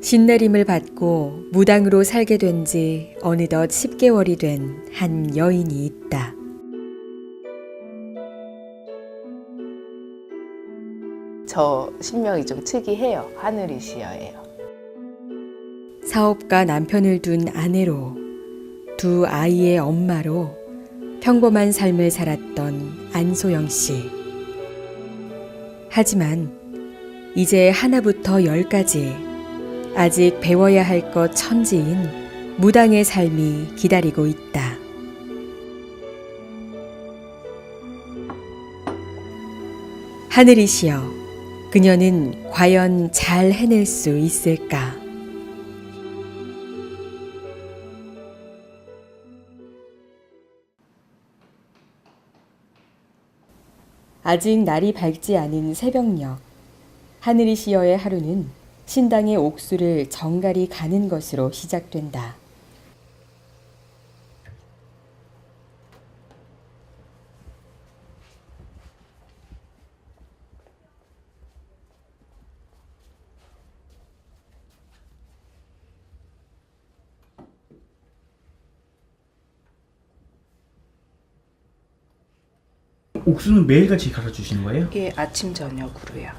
신내림을 받고 무당으로 살게 된 지 어느덧 10개월이 된 한 여인이 있다. 저 신명이 좀 특이해요. 하늘이시여예요. 사업가 남편을 둔 아내로 두 아이의 엄마로 평범한 삶을 살았던 안소영 씨. 하지만 이제 하나부터 열까지 아직 배워야 할 것 천지인 무당의 삶이 기다리고 있다. 하늘이시여, 그녀는 과연 잘 해낼 수 있을까? 아직 날이 밝지 않은 새벽녘, 하늘이시여의 하루는 신당의 옥수를 정갈이 가는 것으로 시작된다. 옥수는 매일같이 갈아주시는 거예요? 예, 아침 저녁으로요.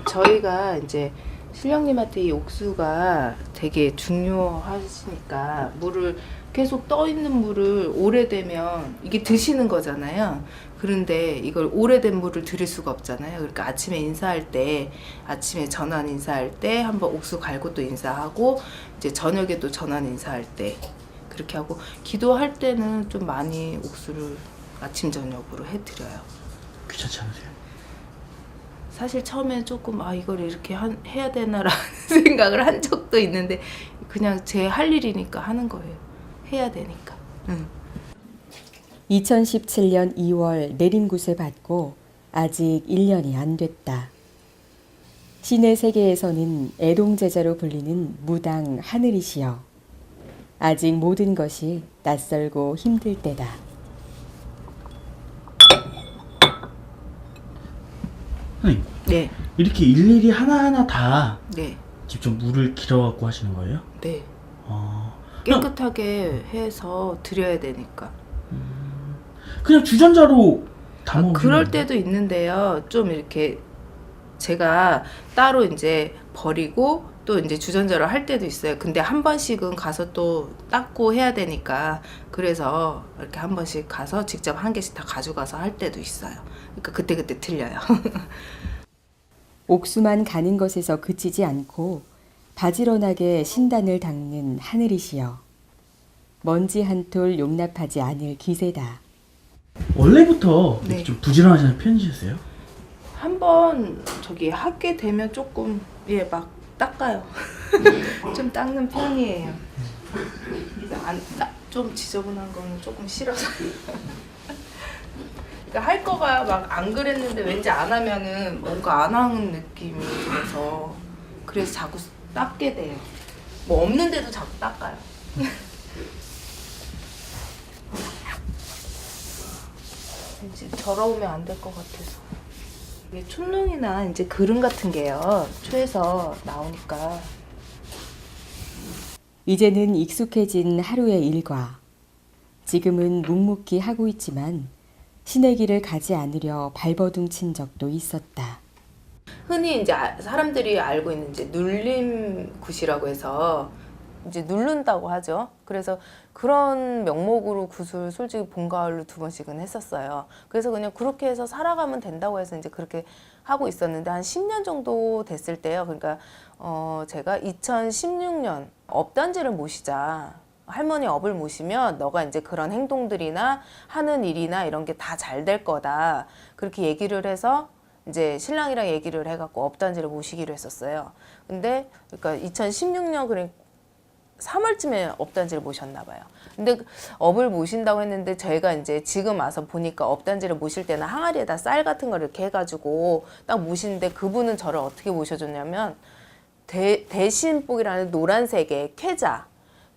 저희가 이제 신령님한테 이 옥수가 되게 중요하시니까 물을 계속 떠 있는 물을 오래되면 이게 드시는 거잖아요. 그런데 이걸 오래된 물을 드릴 수가 없잖아요. 그러니까 아침에 인사할 때, 아침에 전환 인사할 때 한번 옥수 갈고 또 인사하고, 이제 저녁에 또 전환 인사할 때 그렇게 하고, 기도할 때는 좀 많이 옥수를 아침 저녁으로 해드려요. 귀찮지 않으세요? 사실 처음에 조금 이걸 이렇게 해야 되나라는 생각을 한 적도 있는데 그냥 제 할 일이니까 하는 거예요. 해야 되니까. 2017년 2월 내림굿을 받고 아직 1년이 안 됐다. 신의 세계에서는 애동제자로 불리는 무당 하늘이시여. 아직 모든 것이 낯설고 힘들 때다. 선생님, 네, 이렇게 일일이 하나하나 다 네, 직접 물을 길어갖고 하시는 거예요? 네. 그냥, 깨끗하게 해서 드려야 되니까. 그냥 주전자로 담아 그럴 때도 있는데요. 좀 이렇게 제가 따로 이제 버리고 또 이제 주전자로 할 때도 있어요. 근데 한 번씩은 가서 또 닦고 해야 되니까 그래서 이렇게 한 번씩 가서 직접 한 개씩 다 가져가서 할 때도 있어요. 그러니까 그때그때 틀려요. 옥수만 가는 것에서 그치지 않고 바지런하게 신단을 닦는 하늘이시여. 먼지 한 톨 용납하지 않을 기세다. 원래부터 이렇게 네. 좀 부지런하시는 편이셨어요? 한번 저기 하게 되면 조금 막 닦아요. 좀 닦는 편이에요. 좀 지저분한 거는 조금 싫어서. 그러니까 할 거가 막 안 그랬는데 왠지 안 하면은 뭔가 안 하는 느낌이 들어서 그래서 자꾸 닦게 돼요. 뭐 없는데도 자꾸 닦아요. 왠지 더러우면 안 될 것 같아서. 이게 촛농이나 이제 그릇 같은 게요. 초에서 나오니까. 이제는 익숙해진 하루의 일과 지금은 묵묵히 하고 있지만 신의 길을 가지 않으려 발버둥 친 적도 있었다. 흔히 이제 사람들이 알고 있는 이제 눌림굿이라고 해서 이제 누른다고 하죠. 그래서 그런 명목으로 굿을 솔직히 봄, 가을로 2번씩은 했었어요. 그래서 그냥 그렇게 해서 살아가면 된다고 해서 이제 그렇게 하고 있었는데 한 10년 정도 됐을 때요. 그러니까 제가 2016년 업단지를 모시자. 할머니 업을 모시면 너가 이제 그런 행동들이나 하는 일이나 이런 게 다 잘 될 거다. 그렇게 얘기를 해서 이제 신랑이랑 얘기를 해갖고 업단지를 모시기로 했었어요. 근데 그러니까 2016년 그러니까 3월쯤에 업단지를 모셨나 봐요. 근데 업을 모신다고 했는데 저희가 이제 지금 와서 보니까 업단지를 모실 때는 항아리에다 쌀 같은 걸 이렇게 해가지고 딱 모시는데 그분은 저를 어떻게 모셔줬냐면 대신복이라는 노란색의 쾌자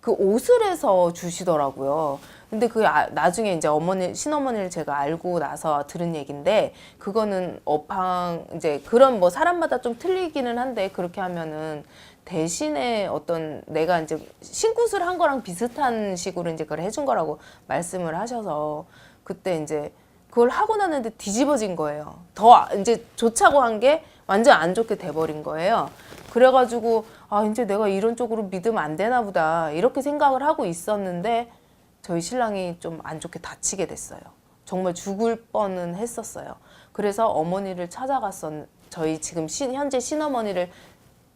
그 옷을 해서 주시더라고요. 근데 그 나중에 이제 신어머니를 제가 알고 나서 들은 얘기인데, 그거는 업황 이제 그런 뭐 사람마다 좀 틀리기는 한데, 그렇게 하면은 대신에 어떤 내가 이제 신굿을 한 거랑 비슷한 식으로 이제 그걸 해준 거라고 말씀을 하셔서, 그때 이제 그걸 하고 났는데 뒤집어진 거예요. 더 이제 좋자고 한 게 완전 안 좋게 돼버린 거예요. 그래가지고 아, 이제 내가 이런 쪽으로 믿으면 안 되나 보다 이렇게 생각을 하고 있었는데, 저희 신랑이 좀 안 좋게 다치게 됐어요. 정말 죽을 뻔은 했었어요. 그래서 어머니를 저희 지금 현재 신어머니를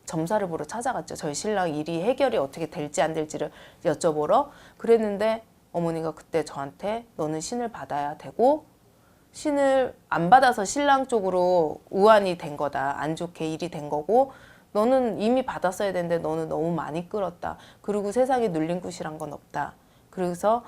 점사를 보러 찾아갔죠. 저희 신랑 일이 해결이 어떻게 될지 안 될지를 여쭤보러. 그랬는데 어머니가 그때 저한테 너는 신을 받아야 되고, 신을 안 받아서 신랑 쪽으로 우환이 된 거다. 안 좋게 일이 된 거고, 너는 이미 받았어야 되는데 너는 너무 많이 끌었다. 그리고 세상에 눌린 굿이란 건 없다. 그래서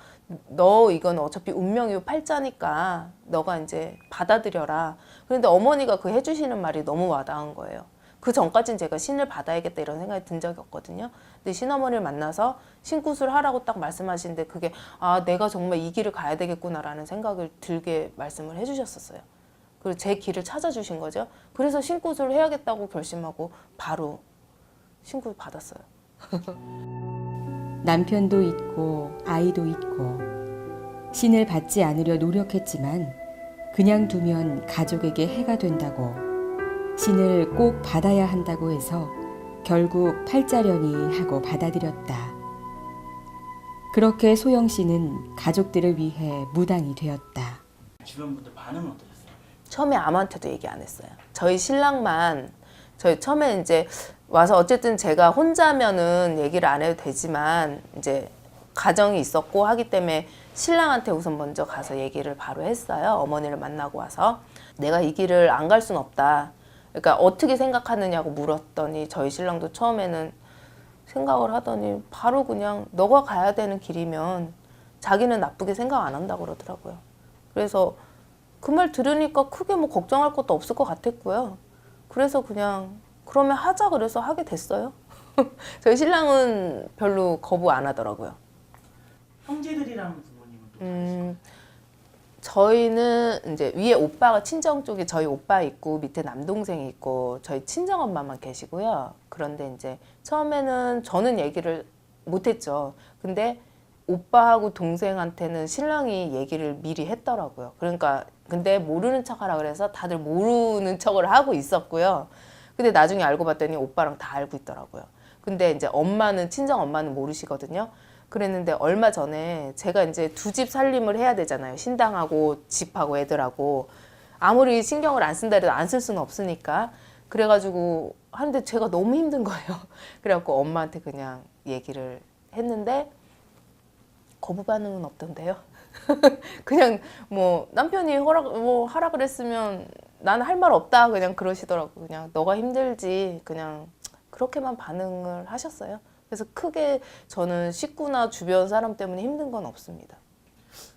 너 이건 어차피 운명이 팔자니까 너가 이제 받아들여라. 그런데 어머니가 그 해주시는 말이 너무 와닿은 거예요. 그 전까지는 제가 신을 받아야겠다 이런 생각이 든 적이 없거든요. 근데 신어머니를 만나서 신굿을 하라고 딱 말씀하시는데, 그게 아, 내가 정말 이 길을 가야 되겠구나라는 생각을 들게 말씀을 해주셨었어요. 그리고 제 길을 찾아주신 거죠. 그래서 신굿을 해야겠다고 결심하고 바로 신굿을 받았어요. 남편도 있고 아이도 있고 신을 받지 않으려 노력했지만 그냥 두면 가족에게 해가 된다고, 신을 꼭 받아야 한다고 해서 결국 팔자려니 하고 받아들였다. 그렇게 소영 씨는 가족들을 위해 무당이 되었다. 주변 분들 반응은 어떠셨어요? 처음에 아무한테도 얘기 안 했어요. 저희 신랑만, 저희 처음에 이제 와서 어쨌든 제가 혼자면은 얘기를 안 해도 되지만 이제 가정이 있었고 하기 때문에 신랑한테 우선 먼저 가서 얘기를 바로 했어요. 어머니를 만나고 와서 내가 이 길을 안 갈 순 없다. 그러니까 어떻게 생각하느냐고 물었더니 저희 신랑도 처음에는 생각을 하더니 바로 그냥 너가 가야 되는 길이면 자기는 나쁘게 생각 안 한다고 그러더라고요. 그래서 그 말 들으니까 크게 뭐 걱정할 것도 없을 것 같았고요. 그래서 그냥 그러면 하자 그래서 하게 됐어요. 저희 신랑은 별로 거부 안 하더라고요. 형제들이랑 부모님은 또 저희는 이제 위에 오빠가 친정 쪽에 저희 오빠 있고 밑에 남동생이 있고 저희 친정 엄마만 계시고요. 그런데 이제 처음에는 저는 얘기를 못했죠. 근데 오빠하고 동생한테는 신랑이 얘기를 미리 했더라고요. 그러니까 근데 모르는 척하라 그래서 다들 모르는 척을 하고 있었고요. 근데 나중에 알고 봤더니 오빠랑 다 알고 있더라고요. 근데 이제 엄마는, 친정 엄마는 모르시거든요. 그랬는데 얼마 전에 제가 이제 두 집 살림을 해야 되잖아요. 신당하고 집하고 애들하고. 아무리 신경을 안 쓴다 해도 안 쓸 수는 없으니까. 그래가지고 하는데 제가 너무 힘든 거예요. 그래갖고 엄마한테 그냥 얘기를 했는데 거부 반응은 없던데요. 그냥 뭐 남편이 하라 그랬으면 나는 할 말 없다 그냥 그러시더라고. 그냥 너가 힘들지 그냥 그렇게만 반응을 하셨어요. 그래서 크게 저는 식구나 주변 사람 때문에 힘든 건 없습니다.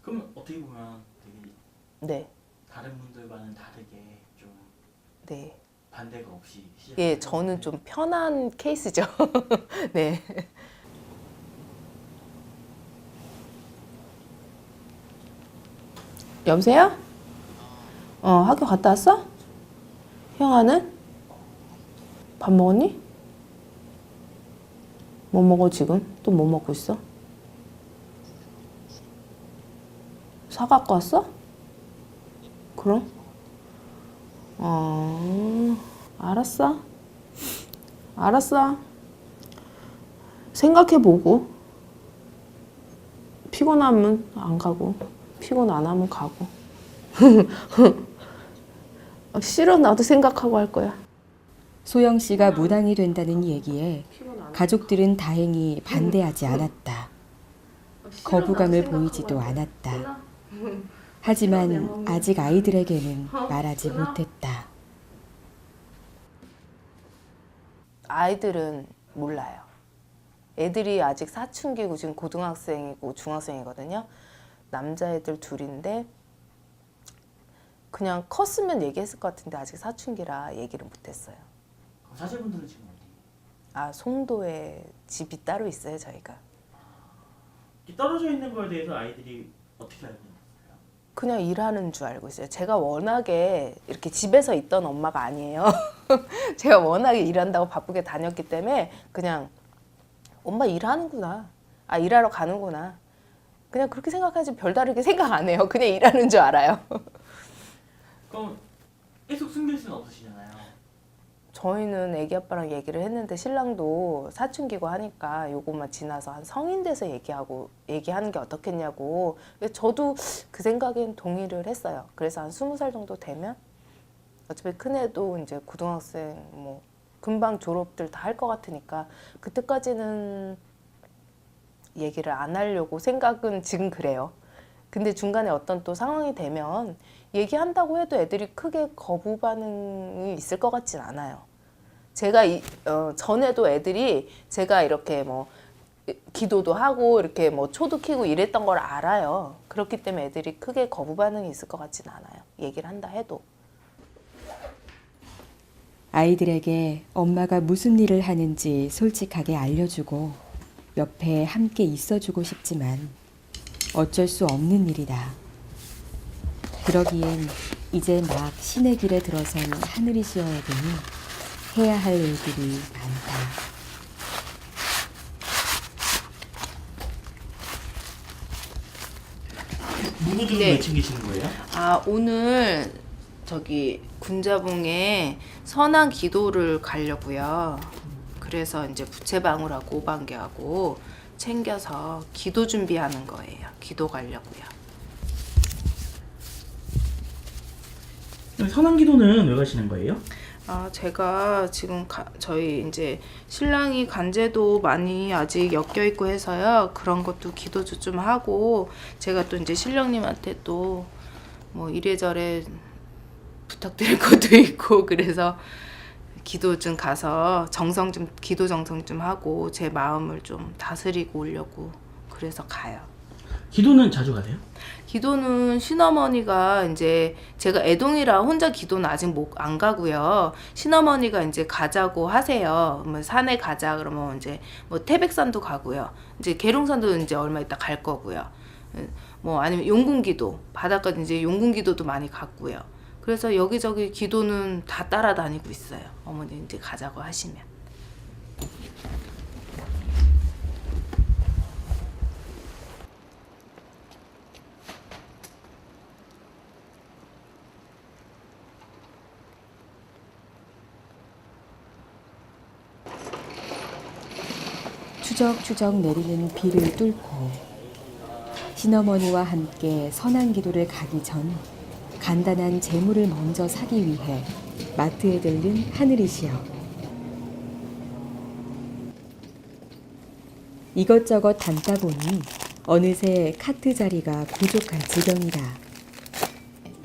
그럼 어떻게 보면 되게 네, 다른 분들과는 다르게 좀 네, 반대가 없이 예, 저는 좀 편한 케이스죠. 네. 여보세요? 학교 갔다 왔어? 형아는? 밥 먹었니? 뭐 먹어 지금? 또 뭐 먹고 있어? 사 갖고 왔어? 그럼? 알았어. 알았어. 생각해보고. 피곤하면 안 가고, 피곤 안 하면 가고. 싫어, 나도 생각하고 할 거야. 소영 씨가 무당이 된다는 얘기에 가족들은 다행히 반대하지 않았다. 거부감을 보이지도 않았다. 하지만 아직 아이들에게는 말하지 못했다. 아이들은 몰라요. 애들이 아직 사춘기고 지금 고등학생이고 중학생이거든요. 남자애들 둘인데 그냥 컸으면 얘기했을 것 같은데 아직 사춘기라 얘기를 못했어요. 사실분들은 지금 어디? 아, 송도에 집이 따로 있어요, 저희가. 이 떨어져 있는 거에 대해서 아이들이 어떻게 알고 있는 거예요? 그냥 일하는 줄 알고 있어요. 제가 워낙에 이렇게 집에서 있던 엄마가 아니에요. 제가 워낙에 일한다고 바쁘게 다녔기 때문에 그냥 엄마 일하는구나. 아, 일하러 가는구나. 그냥 그렇게 생각하지 별다르게 생각 안 해요. 그냥 일하는 줄 알아요. 그럼 계속 숨길 수는 없으시잖아요. 저희는 애기 아빠랑 얘기를 했는데 신랑도 사춘기고 하니까 요것만 지나서 한 성인 돼서 얘기하는 게 어떻겠냐고. 저도 그 생각엔 동의를 했어요. 그래서 한 20살 정도 되면 어차피 큰애도 이제 고등학생 뭐 금방 졸업들 다 할 것 같으니까 그때까지는 얘기를 안 하려고 생각은 지금 그래요. 근데 중간에 어떤 또 상황이 되면 얘기한다고 해도 애들이 크게 거부 반응이 있을 것 같진 않아요. 제가 전에도 애들이 제가 이렇게 뭐 기도도 하고 이렇게 뭐 초도 키고 이랬던 걸 알아요. 그렇기 때문에 애들이 크게 거부 반응이 있을 것 같진 않아요. 얘기를 한다 해도. 아이들에게 엄마가 무슨 일을 하는지 솔직하게 알려주고 옆에 함께 있어주고 싶지만 어쩔 수 없는 일이다. 그러기엔 이제 막 신의 길에 들어선 하늘이 시어에게는 해야 할 일들이 많다. 문구들은 네. 왜 챙기시는 거예요? 아, 오늘 저기 군자봉에 선한 기도를 가려고요. 그래서 이제 부채방울하고 오방개하고 챙겨서 기도 준비하는 거예요. 기도 가려고요. 선한 기도는 왜 가시는 거예요? 아, 제가 지금 저희 이제 신랑이 간제도 많이 아직 엮여 있고 해서요. 그런 것도 기도도 좀 하고 제가 또 이제 신랑님한테 또 뭐 이래저래 부탁드릴 것도 있고 그래서 기도 좀 가서 기도 정성 좀 하고 제 마음을 좀 다스리고 오려고 그래서 가요. 기도는 자주 가세요? 기도는 시어머니가 이제 제가 애동이라 혼자 기도는 아직 안 가고요. 시어머니가 이제 가자고 하세요. 뭐 산에 가자 그러면 이제 뭐 태백산도 가고요. 이제 계룡산도 이제 얼마 있다 갈 거고요. 뭐 아니면 용궁기도 바닷가 이제 용궁기도도 많이 갔고요. 그래서 여기저기 기도는 다 따라다니고 있어요. 어머니 이제 가자고 하시면. 추적추적 내리는 비를 뚫고 신어머니와 함께 선한 기도를 가기 전 간단한 재물을 먼저 사기 위해 마트에 들른 하늘이시여. 이것저것 담다 보니 어느새 카트 자리가 부족할 지경이다.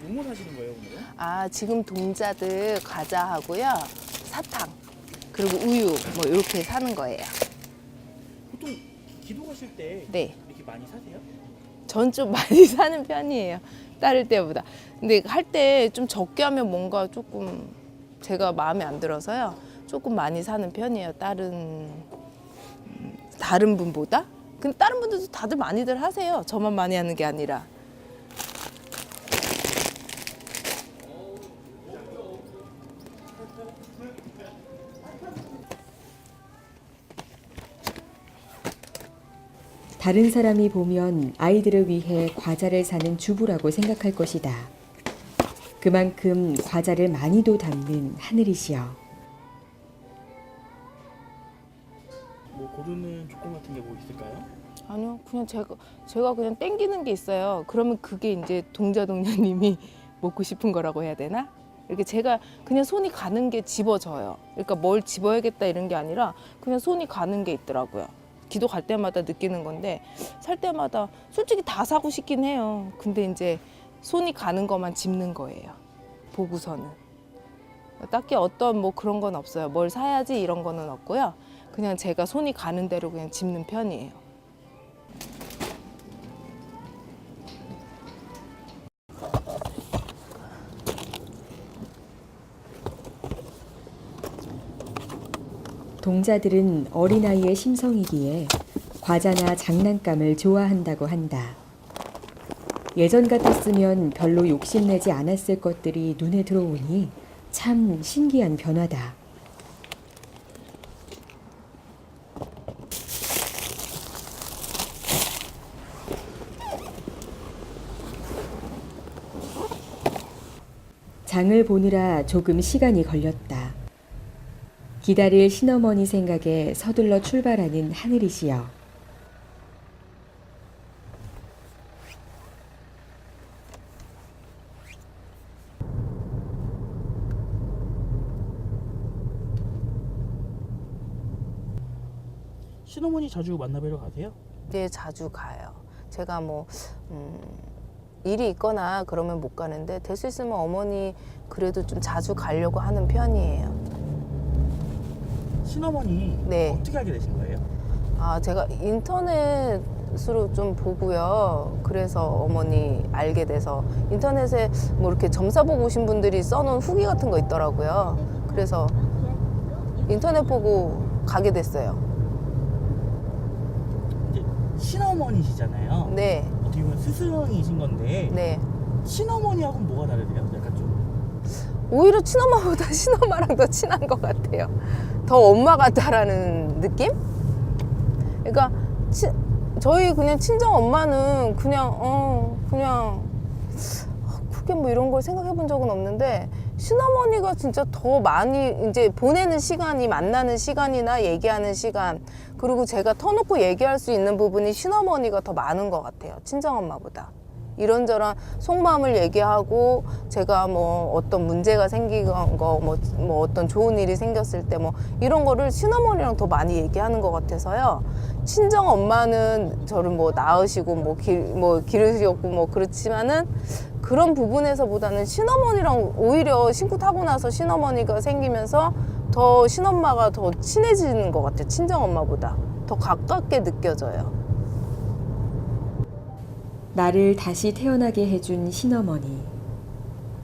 뭐 사시는 거예요 오늘은? 아, 지금 동자들 과자하고요. 사탕 그리고 우유 뭐 이렇게 사는 거예요. 보통 기도 가실 때 네. 이렇게 많이 사세요? 전 좀 많이 사는 편이에요. 다를 때보다. 근데 할 때 좀 적게 하면 뭔가 조금 제가 마음에 안 들어서요. 조금 많이 사는 편이에요. 다른 분보다. 근데 다른 분들도 다들 많이들 하세요. 저만 많이 하는 게 아니라. 다른 사람이 보면 아이들을 위해 과자를 사는 주부라고 생각할 것이다. 그만큼 과자를 많이도 담는 하늘이시여. 뭐 고르는 조건 같은 게 뭐 있을까요? 아니요, 그냥 제가 그냥 땡기는 게 있어요. 그러면 그게 이제 동자동녀님이 먹고 싶은 거라고 해야 되나? 이렇게 제가 그냥 손이 가는 게 집어져요. 그러니까 뭘 집어야겠다 이런 게 아니라 그냥 손이 가는 게 있더라고요. 기도 갈 때마다 느끼는 건데 살 때마다 솔직히 다 사고 싶긴 해요. 근데 이제 손이 가는 것만 집는 거예요. 보고서는. 딱히 어떤 뭐 그런 건 없어요. 뭘 사야지 이런 거는 없고요. 그냥 제가 손이 가는 대로 그냥 집는 편이에요. 동자들은 어린아이의 심성이기에 과자나 장난감을 좋아한다고 한다. 예전 같았으면 별로 욕심내지 않았을 것들이 눈에 들어오니 참 신기한 변화다. 장을 보느라 조금 시간이 걸렸다. 기다릴 신어머니 생각에 서둘러 출발하는 하늘이시여. 신어머니 자주 만나뵈러 가세요? 네, 자주 가요. 제가 일이 있거나 그러면 못 가는데 될 수 있으면 어머니 그래도 좀 자주 가려고 하는 편이에요. 신어머니 네. 어떻게 알게 되신 거예요? 제가 인터넷으로 좀 보고요. 그래서 어머니 알게 돼서 인터넷에 뭐 이렇게 점사 보고 오신 분들이 써놓은 후기 같은 거 있더라고요. 그래서 인터넷 보고 가게 됐어요. 이제 신어머니시잖아요. 네, 어떻게 보면 스승이신 건데 네. 신어머니하고는 뭐가 다르세요? 약간 좀 오히려 친엄마보다 친엄마랑 더 친한 것 같아요. 더 엄마 같다라는 느낌? 그러니까 저희 그냥 친정 엄마는 그냥 크게 뭐 이런 걸 생각해 본 적은 없는데 신어머니가 진짜 더 많이 이제 보내는 시간이 만나는 시간이나 얘기하는 시간 그리고 제가 터놓고 얘기할 수 있는 부분이 신어머니가 더 많은 것 같아요. 친정 엄마보다. 이런저런 속마음을 얘기하고 제가 뭐 어떤 문제가 생긴 거 뭐 어떤 좋은 일이 생겼을 때 뭐 이런 거를 신어머니랑 더 많이 얘기하는 것 같아서요. 친정 엄마는 저를 뭐 낳으시고 뭐 기르셨고 뭐 그렇지만은 그런 부분에서보다는 신어머니랑 오히려 신고 타고 나서 신어머니가 생기면서 더 신엄마가 더 친해지는 것 같아요. 친정 엄마보다 더 가깝게 느껴져요. 나를 다시 태어나게 해준 신어머니.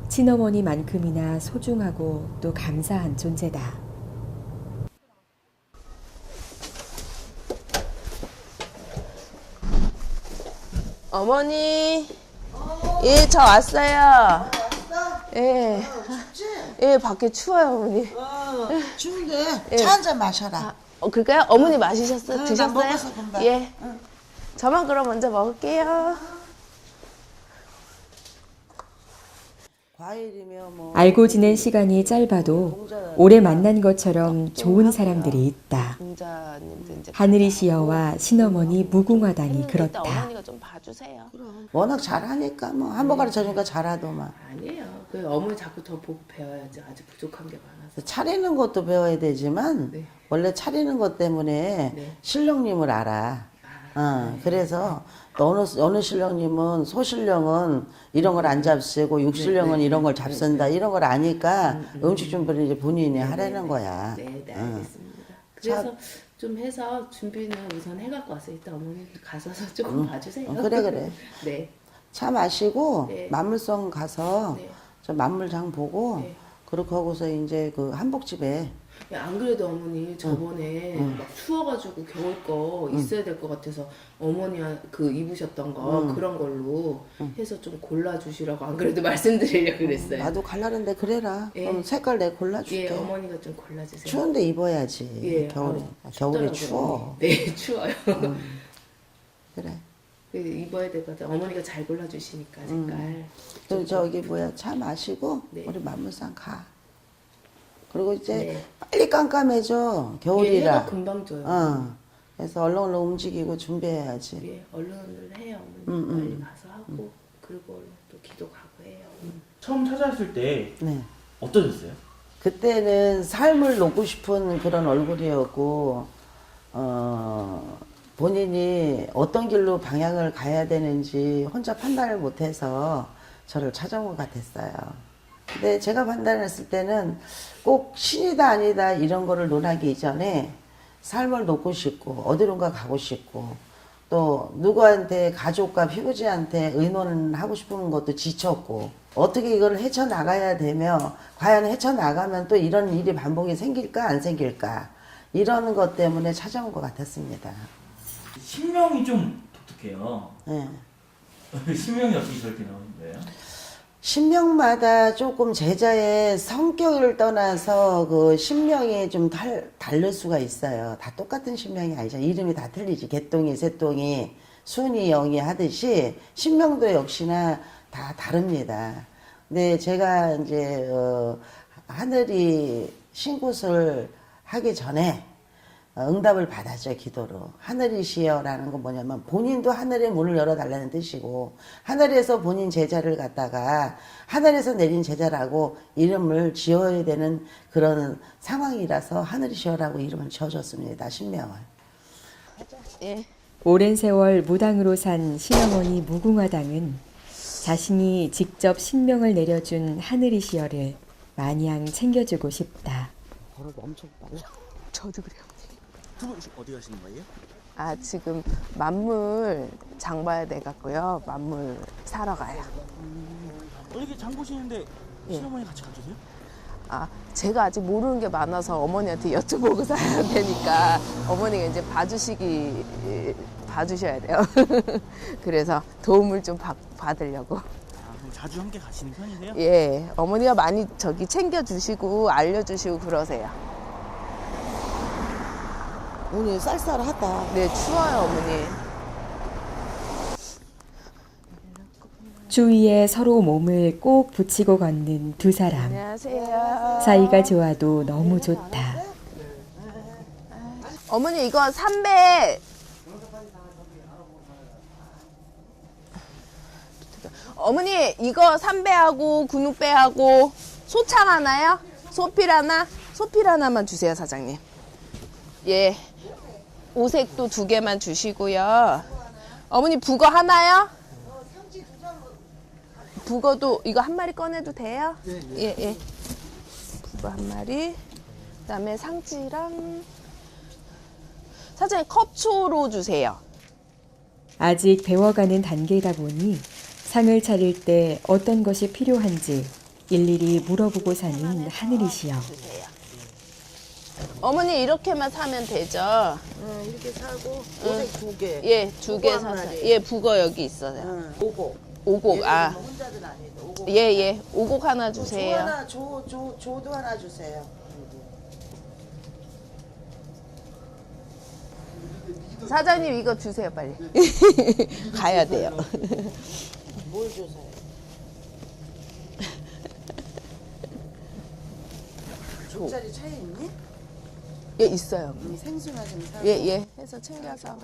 친어머니만큼이나 소중하고 또 감사한 존재다. 어머니, 예, 저 왔어요. 예, 예, 밖에 추워요, 어머니. 추운데 예. 차 한 잔 마셔라. 그럴까요? 어머니 마시셨어요? 나 드셨어요? 먹었어, 금방. 예. 저만 그럼 먼저 먹을게요. 과일이며 뭐 알고 지낸 시간이 짧아도 오래 만난 것처럼 좋은 사람들이 있다. 공자님도 이제 하늘이 시여와 신어머니 무궁화단이 일단 그렇다. 어머니가 좀 봐주세요. 워낙 잘하니까 뭐 한 번 가르쳐주니까 잘하더만. 아니에요. 그 어머니 자꾸 더 보고 배워야지. 아직 부족한 게 많아서. 차리는 것도 배워야 되지만 네. 원래 차리는 것 때문에 네. 신령님을 알아. 그래서 또 어느 신령님은 소신령은 이런 걸 안 잡수고 육신령은 이런 걸 잡순다 이런 걸 아니까 음식 준비를 이제 본인이 하라는 거야. 네, 알겠습니다. 그래서 좀 해서 준비는 우선 해갖고 왔어요. 일단 어머니 가셔서 조금 봐주세요. 그래. 네. 차 마시고 네. 만물성 가서 네. 저 만물장 보고 네. 그렇게 하고서 이제 그 한복집에 야, 안 그래도 어머니 저번에 막 추워가지고 겨울 거 있어야 될 것 같아서 어머니 그 입으셨던 거 그런 걸로 해서 좀 골라주시라고 안 그래도 말씀드리려고 그랬어요. 나도 갈라는데 그래라. 예. 그럼 색깔 내가 골라줄게. 예, 어머니가 좀 골라주세요. 추운데 입어야지. 예, 겨울에. 아유, 겨울에 춥더라고요, 추워. 어머니. 네, 추워요. 그래. 그 입어야 될 것 같아요. 어머니가 잘 골라주시니까 색깔. 그럼 저기 뭐야 차 마시고 네. 우리 만물상 가. 그리고 이제 네. 빨리 깜깜해져. 예, 겨울이라. 해가 금방 져요. 그래서 얼른 움직이고 준비해야지. 예, 얼른을 해요. 어머니 빨리 가서 하고 그리고 얼른 또 기도 가고 해요. 처음 찾아왔을 때 네. 어떠셨어요? 그때는 삶을 놓고 싶은 그런 얼굴이었고, 본인이 어떤 길로 방향을 가야 되는지 혼자 판단을 못해서 저를 찾아온 것 같았어요. 근데 제가 판단했을 때는 꼭 신이다 아니다 이런 거를 논하기 이전에 삶을 놓고 싶고 어디론가 가고 싶고 또 누구한테 가족과 피부지한테 의논하고 싶은 것도 지쳤고 어떻게 이걸 헤쳐나가야 되며 과연 헤쳐나가면 또 이런 일이 반복이 생길까 안 생길까 이런 것 때문에 찾아온 것 같았습니다. 신명이 좀 독특해요. 예. 신명이 어떻게 저렇게 나오는 거예요? 신명마다 조금 제자의 성격을 떠나서 그 신명이 좀 다를 수가 있어요. 다 똑같은 신명이 아니죠. 이름이 다 틀리지. 개똥이, 새똥이, 순이, 영이 하듯이 신명도 역시나 다 다릅니다. 근데 제가 이제 하늘이 신굿을 하기 전에 응답을 받았죠, 기도로. 하늘이시여라는 건 뭐냐면 본인도 하늘의 문을 열어달라는 뜻이고, 하늘에서 본인 제자를 갖다가 하늘에서 내린 제자라고 이름을 지어야 되는 그런 상황이라서 하늘이시여라고 이름을 지어줬습니다, 신명을. 예. 오랜 세월 무당으로 산 신어머니 무궁화당은 자신이 직접 신명을 내려준 하늘이시여를 마냥 챙겨주고 싶다. 걸어도 엄청 빨라. 저도 그래요. 두 분 어디 가시는 거예요? 아, 지금 만물 장 봐야 돼 갖고요. 만물 사러 가요. 이렇게 장 보시는데 예. 시어머니 같이 가주세요? 아, 제가 아직 모르는 게 많아서 어머니한테 여쭤보고 사야 되니까 어머니가 이제 봐주셔야 돼요. 그래서 도움을 좀 받으려고. 아, 그럼 자주 함께 가시는 편이세요? 예, 어머니가 많이 챙겨주시고 알려주시고 그러세요. 오늘 쌀쌀하다. 네, 추워요, 어머니. 주위에 서로 몸을 꼭 붙이고 걷는 두 사람. 안녕하세요. 사이가 좋아도 너무 좋다. 어머니 이거 삼배. 어머니 이거 삼배하고 근육배하고 소창 하나요? 소필 하나? 소필 하나만 주세요, 사장님. 예. 오색도 2개만 주시고요. 어머니 북어 하나요? 북어도 이거 한 마리 꺼내도 돼요? 예, 예. 북어 한 마리. 그다음에 상지랑 사장님 컵초로 주세요. 아직 배워가는 단계이다 보니 상을 차릴 때 어떤 것이 필요한지 일일이 물어보고 사는 하늘이시여. 주세요. 어머니 이렇게만 사면 되죠? 이렇게 사고, 오색 2개. 예, 2개 북어 한 사서. 마리. 예, 북어 여기 있어요. 오곡. 오곡. 아, 혼자든 아니고, 오곡. 예, 예. 오곡 하나 조 주세요. 하나, 조도 하나 주세요. 사장님 이거 주세요, 빨리. 가야 돼요. 뭘 주세요? 조짜리 차에 있니? 예, 있어요. 생수나 좀 사. 예, 예. 해서 챙겨서.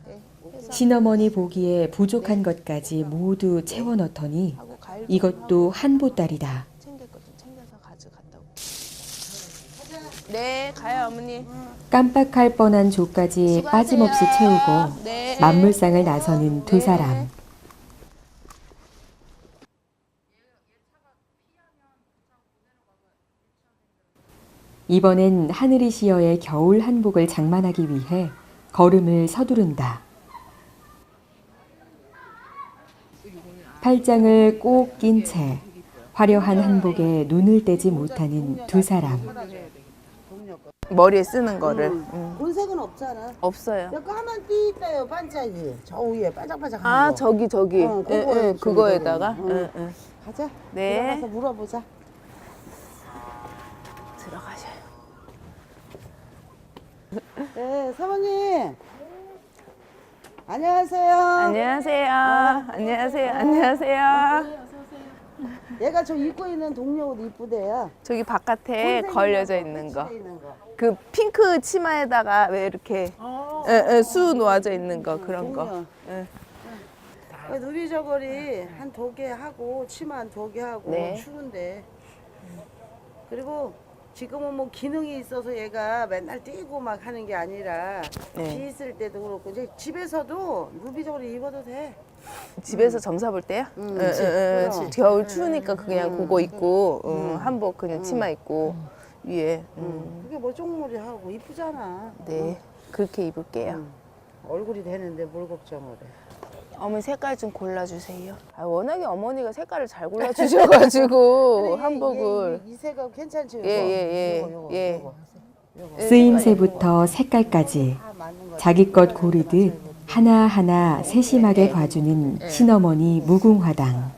예, 예. 해서 신어머니 보기에 부족한 것까지 모두 채워 넣더니 하고 과일 이것도 한 보따리다. 챙길 거 좀 챙겨서 가져갔다 올게요. 네, 가요, 어머니. 깜빡할 뻔한 조까지 빠짐없이 채우고 네. 만물상을 나서는 두 사람. 이번엔 하늘이시여의 겨울 한복을 장만하기 위해 걸음을 서두른다. 팔짱을 꼭 낀 채 화려한 한복에 눈을 떼지 못하는 두 사람. 머리에 쓰는 거를. 본색은 없잖아. 없어요. 여기 까만 띠 있다요, 반짝이. 저 위에 반짝반짝한 아, 거. 저기. 응, 예, 그거에 예, 그거에다가. 응. 응, 응. 가자. 네. 들어가서 물어보자. 들어가셔요. 네, 사모님. 안녕하세요. 안녕하세요. 안녕하세요. 안녕하세요. 얘가 저 입고 있는 동료 옷 이쁘대요. 저기 바깥에 걸려져 있는 거. 있는 거. 그 핑크 치마에다가 왜 이렇게 수 놓아져 있는 거 그런 거. 동료. 예. 누비 저고리 한 2개 하고 치마 한 2개 하고 네. 추운데. 그리고 지금은 뭐 기능이 있어서 얘가 맨날 뛰고 막 하는 게 아니라 네. 비 있을 때도 그렇고 이제 집에서도 누비 저고리 입어도 돼. 집에서 점사 볼 때요? 그렇지. 그럼. 겨울 추우니까 그냥 그거 입고 한복 그냥 치마 입고 위에. 그게 뭐 쪽머리 하고 이쁘잖아. 네, 그렇게 입을게요. 얼굴이 되는데 뭘 걱정을 해. 어머니 색깔 좀 골라주세요. 아, 워낙에 어머니가 색깔을 잘 골라주셔가지고 한복을. 이 색하고 괜찮지? 예, 예, 예. 예. 쓰임새부터 색깔까지 다 맞는 거. 자기 것 고르듯 하나하나 세심하게 봐주는 친어머니 무궁화당.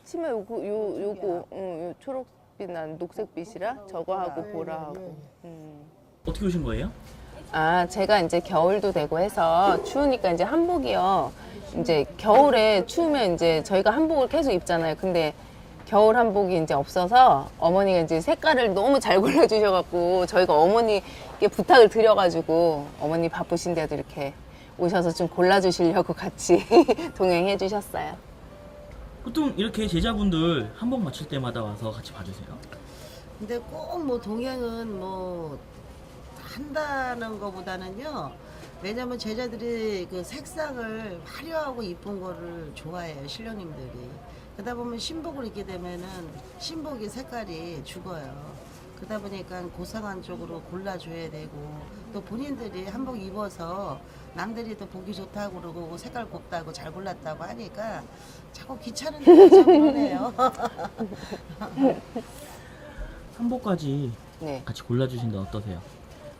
치마 요거 요 초록빛 녹색빛이라 저거 하고 보라 하고. 어떻게 오신 거예요? 아, 제가 이제 겨울도 되고 해서 추우니까 이제 한복이요. 이제 겨울에 추우면 이제 저희가 한복을 계속 입잖아요. 근데 겨울 한복이 이제 없어서 어머니가 이제 색깔을 너무 잘 골라주셔갖고 저희가 어머니께 부탁을 드려가지고 어머니 바쁘신데도 이렇게 오셔서 좀 골라주시려고 같이 동행해 주셨어요. 보통 이렇게 제자분들 한복 맞출 때마다 와서 같이 봐주세요. 근데 꼭 뭐 동행은 뭐 한다는 거보다는요. 왜냐면 제자들이 그 색상을 화려하고 이쁜 거를 좋아해요, 신령님들이. 그러다 보면 신복을 입게 되면은 신복의 색깔이 죽어요. 그러다 보니까 고상한 쪽으로 골라줘야 되고, 또 본인들이 한복 입어서 남들이 또 보기 좋다고 그러고 색깔 곱다고 잘 골랐다고 하니까 자꾸 귀찮은 데가 자꾸 그러네요. 한복까지 네. 같이 골라주신다 어떠세요?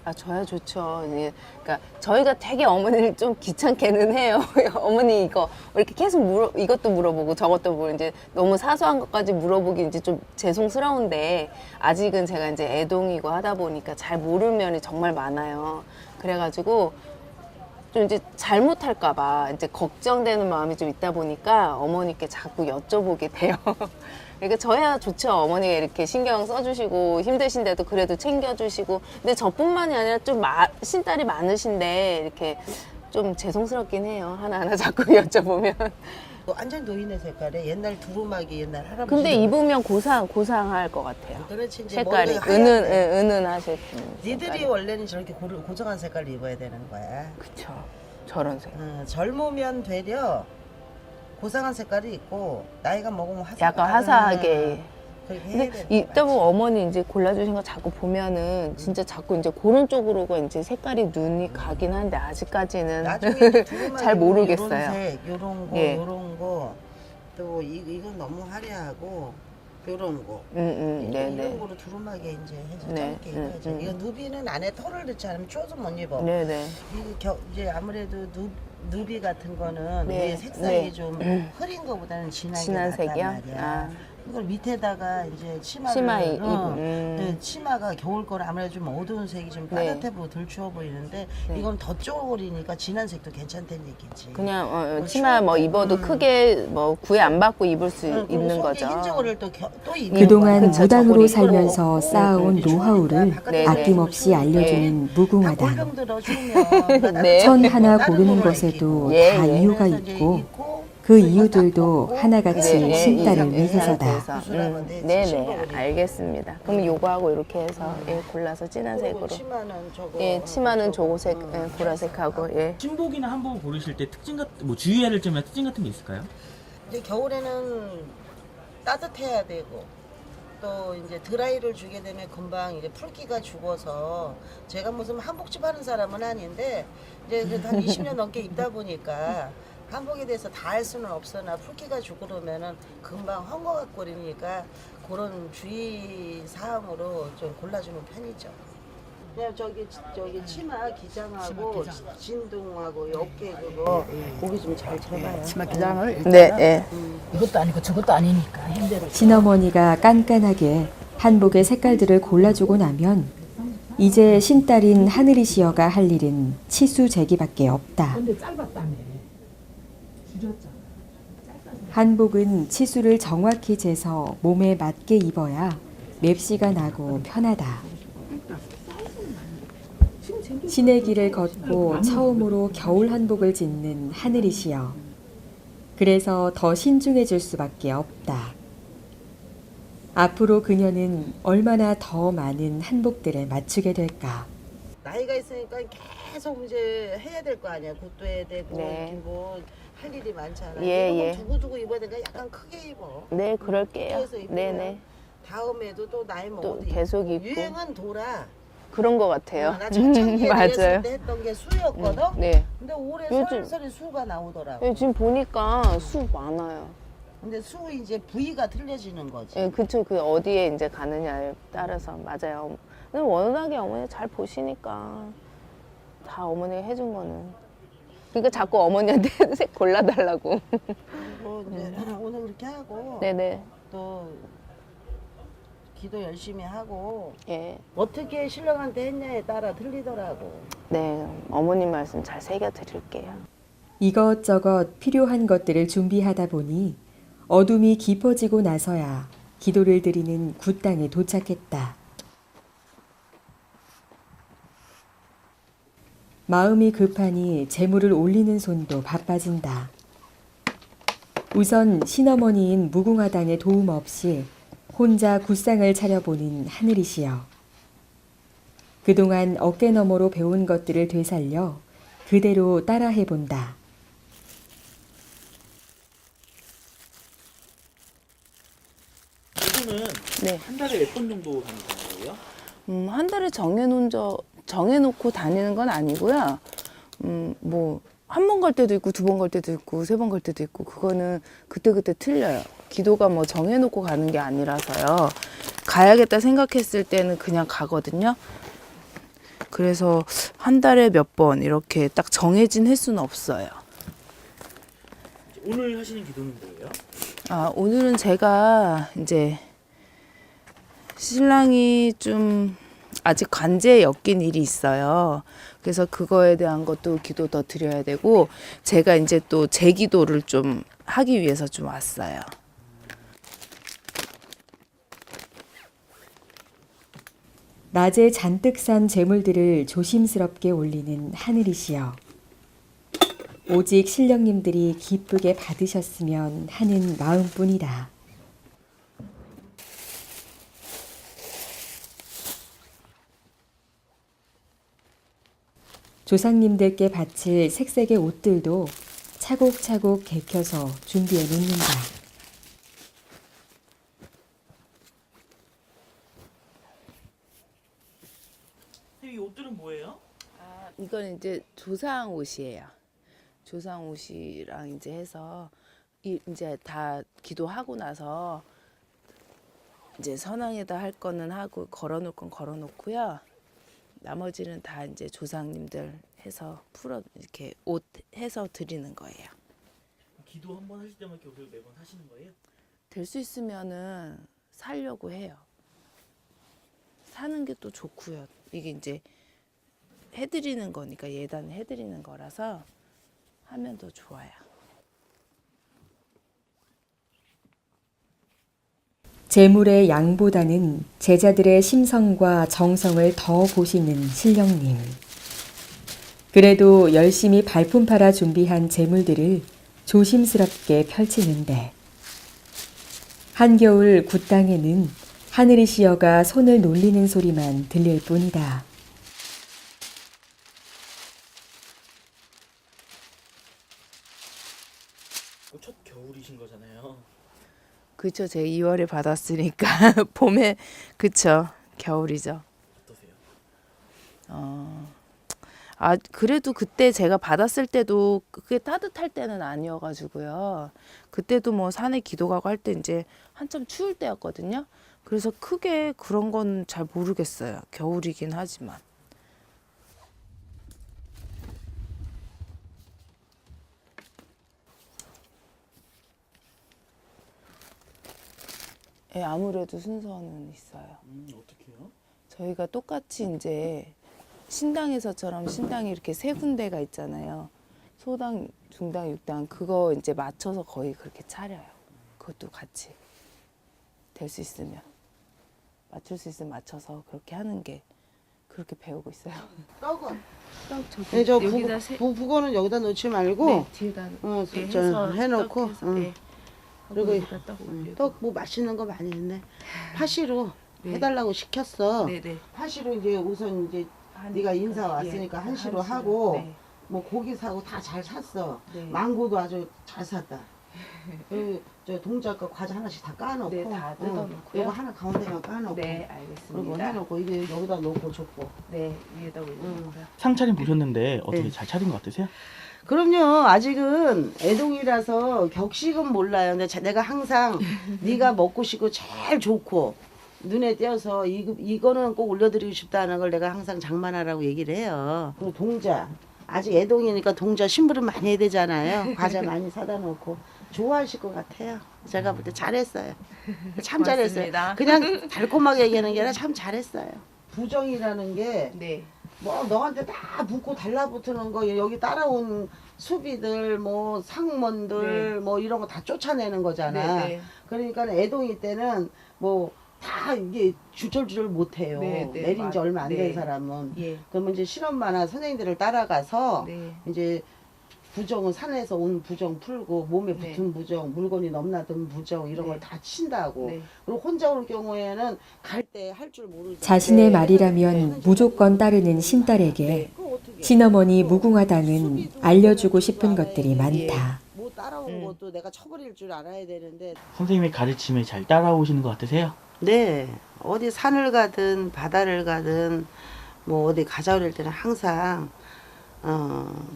아, 저야 좋죠. 예, 그러니까 저희가 되게 어머니를 좀 귀찮게는 해요. 어머니 이거 이렇게 계속 이것도 물어보고 저것도 물어 이제 너무 사소한 것까지 물어보기 이제 좀 죄송스러운데 아직은 제가 이제 애동이고 하다 보니까 잘 모르는 면이 정말 많아요. 그래가지고 좀 이제 잘못할까봐 이제 걱정되는 마음이 좀 있다 보니까 어머니께 자꾸 여쭤보게 돼요. 그러니까 저야 좋죠. 어머니가 이렇게 신경 써주시고 힘드신데도 그래도 챙겨주시고. 근데 저뿐만이 아니라 좀 신딸이 많으신데 이렇게 좀 죄송스럽긴 해요. 하나하나 자꾸 여쭤보면. 완전 노인의 색깔에 옛날 두루마기 옛날 할아버지. 근데 입으면 고상할 것 같아요. 그렇지 이제 색깔이 머리가 하얀데. 은은하실. 니들이 원래는 저렇게 고정한 색깔을 입어야 되는 거야. 그쵸. 저런 색. 젊으면 되려 고상한 색깔이 있고 나이가 먹으면 약간 화사하게. 그렇게 해야 근데 되는 이따 거야. 보면 어머니 이제 골라주신 거 자꾸 보면은 진짜 자꾸 이제 그런 쪽으로가 이제 색깔이 눈이 가긴 한데 아직까지는 나중에 이제 두루마기 잘 모르겠어요. 요런 색, 요런 거, 예. 요런 거. 또 이건 너무 화려하고 요런 거. 네네. 이런 거로 두루마기 이제 해서 네, 짧게 입어야지. 이거 누비는 안에 털을 넣지 않으면 추워서 못 입어. 네네. 이제 아무래도 누비 같은 거는 네, 위에 색상이 네. 좀 흐린 거보다는 진한 진한 게 낫단 색이요? 말이야. 아. 이걸 밑에다가 이제 치마를 치마 네, 치마가 겨울 거는 아무래도 좀 어두운 색이 좀 네. 따뜻해 보고 덜 추워 보이는데 네. 이건 더 쪼그리니까 진한 색도 괜찮다는 얘기지. 그냥 뭐 치마 뭐 추울 때, 입어도 크게 뭐 구애 안 받고 입을 수 그리고 있는 속에 거죠. 흰 저고리를 또 입는 그동안 거야. 그쵸, 무당으로 저고리 살면서 쌓아온 노하우를 네, 아낌없이 알려주는 무궁화당. 골병 들어 추우면 네. 천 하나 다른 고르는 거를 것에도 예, 다 예. 이유가 그래서 이제 있고 입고 그 이유들도 하나같이 네, 신딸을 네, 위해서다. 위해서. 구슬하면 되지, 네네, 신복을 알겠습니다. 그럼 요거하고 이렇게 해서 예, 골라서 진한 그리고 색으로. 치마는 저거 예, 치마는 조고색, 예, 보라색하고, 예. 신복이나 한복을 고르실 때 특징 같은 뭐 주의해야 될 점이나 특징 같은 게 있을까요? 이제 겨울에는 따뜻해야 되고 또 이제 드라이를 주게 되면 금방 이제 풀기가 죽어서 제가 무슨 한복집 하는 사람은 아닌데 이제 그래도 한 20년 넘게 입다 보니까 한복에 대해서 다 할 수는 없으나 풀기가 죽고 그러면은 금방 헝거각거리니까 그런 주의 사항으로 좀 골라주는 편이죠. 그냥 저기 치마 기장하고 진동하고 어깨 그거 고기 좀 잘 쳐봐요. 치마 기장을 일단 네, 예. 이것도 아니고 저것도 아니니까 힘대로 친어머니가 깐깐하게 한복의 색깔들을 골라주고 나면 이제 신딸인 하늘이 시어가 할 일은 치수 재기밖에 없다. 근데 짧았다며 줄였잖아. 한복은 치수를 정확히 재서 몸에 맞게 입어야 맵시가 나고 편하다. 신의 길을 걷고 처음으로 겨울 한복을 짓는 하늘이 시여. 그래서 더 신중해질 수밖에 없다. 앞으로 그녀는 얼마나 더 많은 한복들에 맞추게 될까. 나이가 있으니까 계속 이제 해야 될 거 아니야. 굿도 해야 되고 네. 뭐 할 일이 많잖아. 예, 이런 건 예. 두고두고 입어야 되니까 약간 크게 입어. 네, 그럴게요. 그래서 입으면 네네. 다음에도 또 나이 또 먹어도 계속 입고. 유행은 돌아. 그런 것 같아요. 나 초창기에 맞아요. 이랬을 때 했던 게 수였거든. 네. 근데 올해 요즘- 설설이 수가 나오더라고. 예, 지금 보니까 수 많아요. 근데 수 이제 부위가 틀려지는 거지. 예, 그쵸. 그 어디에 이제 가느냐에 따라서 맞아요. 근데 워낙에 어머니 잘 보시니까 다 어머니가 해준 거는. 그러니까 자꾸 어머니한테 색 골라달라고. 그리고 이제 오늘 그렇게 하고 네네. 또 기도 열심히 하고 예. 어떻게 신령한테 했냐에 따라 틀리더라고. 네. 어머님 말씀 잘 새겨드릴게요. 이것저것 필요한 것들을 준비하다 보니 어둠이 깊어지고 나서야 기도를 드리는 굿당에 도착했다. 마음이 급하니 재물을 올리는 손도 바빠진다. 우선 신어머니인 무궁화당의 도움 없이 혼자 굿상을 차려보는 하늘이시여. 그동안 어깨너머로 배운 것들을 되살려 그대로 따라해본다. 이분은 네. 한 달에 몇 번 정도 다니시는 거예요? 한 달에 정해놓고 다니는 건 아니고요. 뭐, 한 번 갈 때도 있고, 두 번 갈 때도 있고, 세 번 갈 때도 있고, 그거는 그때그때 틀려요. 기도가 뭐 정해놓고 가는 게 아니라서요. 가야겠다 생각했을 때는 그냥 가거든요. 그래서 한 달에 몇 번 이렇게 딱 정해진 횟수는 없어요. 오늘 하시는 기도는 뭐예요? 아, 오늘은 제가 이제 신랑이 좀 아직 관제에 엮인 일이 있어요. 그래서 그거에 대한 것도 기도 더 드려야 되고, 제가 이제 또 제 기도를 좀 하기 위해서 좀 왔어요. 낮에 잔뜩 산 재물들을 조심스럽게 올리는 하늘이시여. 오직 신령님들이 기쁘게 받으셨으면 하는 마음뿐이다. 조상님들께 바칠 색색의 옷들도 차곡차곡 개켜서 준비해 놓는다. 이 옷들은 뭐예요? 아, 이건 이제 조상 옷이에요. 조상 옷이랑 이제 해서 이제 다 기도하고 나서 이제 선왕에다 할 거는 하고 걸어놓을 건 걸어놓고요. 나머지는 다 이제 조상님들 해서 풀어 이렇게 옷 해서 드리는 거예요. 기도 한 번 하실 때만 이렇게 옷을 매번 사시는 거예요? 될 수 있으면은 살려고 해요. 사는 게 또 좋고요. 이게 이제 해드리는 거니까 예단 해드리는 거라서 하면 더 좋아요. 재물의 양보다는 제자들의 심성과 정성을 더 보시는 신령님. 그래도 열심히 발품 팔아 준비한 재물들을 조심스럽게 펼치는데 한겨울 굿당에는 하늘이시여가 손을 놀리는 소리만 들릴 뿐이다. 첫 겨울이신 거잖아요. 그쵸, 제가 2월에 받았으니까 봄에 그쵸, 겨울이죠. 어떠세요? 아, 그래도 그때 제가 받았을 때도 그게 따뜻할 때는 아니어가지고요. 그때도 뭐 산에 기도 가고 할 때 이제 한참 추울 때였거든요. 그래서 크게 그런 건 잘 모르겠어요. 겨울이긴 하지만. 예, 아무래도 순서는 있어요. 어떻게요? 저희가 똑같이 이제 신당에서처럼 신당이 이렇게 세 군데가 있잖아요. 소당, 중당, 육당 그거 이제 맞춰서 거의 그렇게 차려요. 그것도 같이 될 수 있으면 맞출 수 있으면 맞춰서 그렇게 하는 게 그렇게 배우고 있어요. 떡은 떡 저기 네, 저 여기다 세 북어는 여기다 넣지 말고 네, 뒤에다 저 해놓고 그리고 여기다 떡 올리고. 떡 뭐 맛있는 거 많이 했네. 파시로 해달라고 시켰어. 네네. 파시로 이제 우선 이제 네가 인사 왔으니까 한시로 하고 네. 뭐 고기 사고 다 잘 샀어. 네. 망고도 아주 잘 샀다. 그리고 저 동작 거 과자 하나씩 다 까놓고 네, 다 뜯어놓고요. 이거 하나 가운데만 까놓고 네, 그리고 알겠습니다. 해놓고 이게 여기다 놓고 줬고. 네, 위에다 올려놓고요. 상차림 보셨는데 어떻게 네. 잘 차린 것 같으세요? 그럼요. 아직은 애동이라서 격식은 몰라요. 근데 내가 항상 네가 먹고 싶고 제일 좋고 눈에 띄어서 이거는 꼭 올려드리고 싶다는 걸 내가 항상 장만하라고 얘기를 해요. 그리고 동자 아직 애동이니까 동자 심부름 많이 해야 되잖아요. 과자 많이 사다 놓고 좋아하실 것 같아요. 제가 볼 때 잘했어요. 참 잘했어요. 그냥 달콤하게 얘기하는 게 아니라 참 잘했어요. 부정이라는 게 네. 뭐 너한테 다 붙고 달라붙는 거 여기 따라온 수비들 뭐 상먼들 뭐 이런 거 다 쫓아내는 거잖아. 네. 그러니까 애동이 때는 뭐 다 이게 주절주절 못해요. 네, 내린 지 얼마 안 된 네. 사람은. 예. 그러면 이제 실험마나 선생님들을 따라가서 네. 이제 부정은 산에서 온 부정 풀고 몸에 네. 붙은 부정 물건이 넘나든 부정 이런 네. 걸 다 친다고. 네. 그리고 혼자 올 경우에는 갈 때 할 줄 모르죠. 자신의 말이라면 무조건 따르는 신딸에게 신어머니 무궁화당은 알려주고 싶은 것들이 많다. 뭐 따라오는 것도 내가 쳐버릴 줄 알아야 되는데. 선생님의 가르침에 잘 따라오시는 것 같으세요? 네, 어디 산을 가든 바다를 가든 뭐 어디 가자 그럴 때는 항상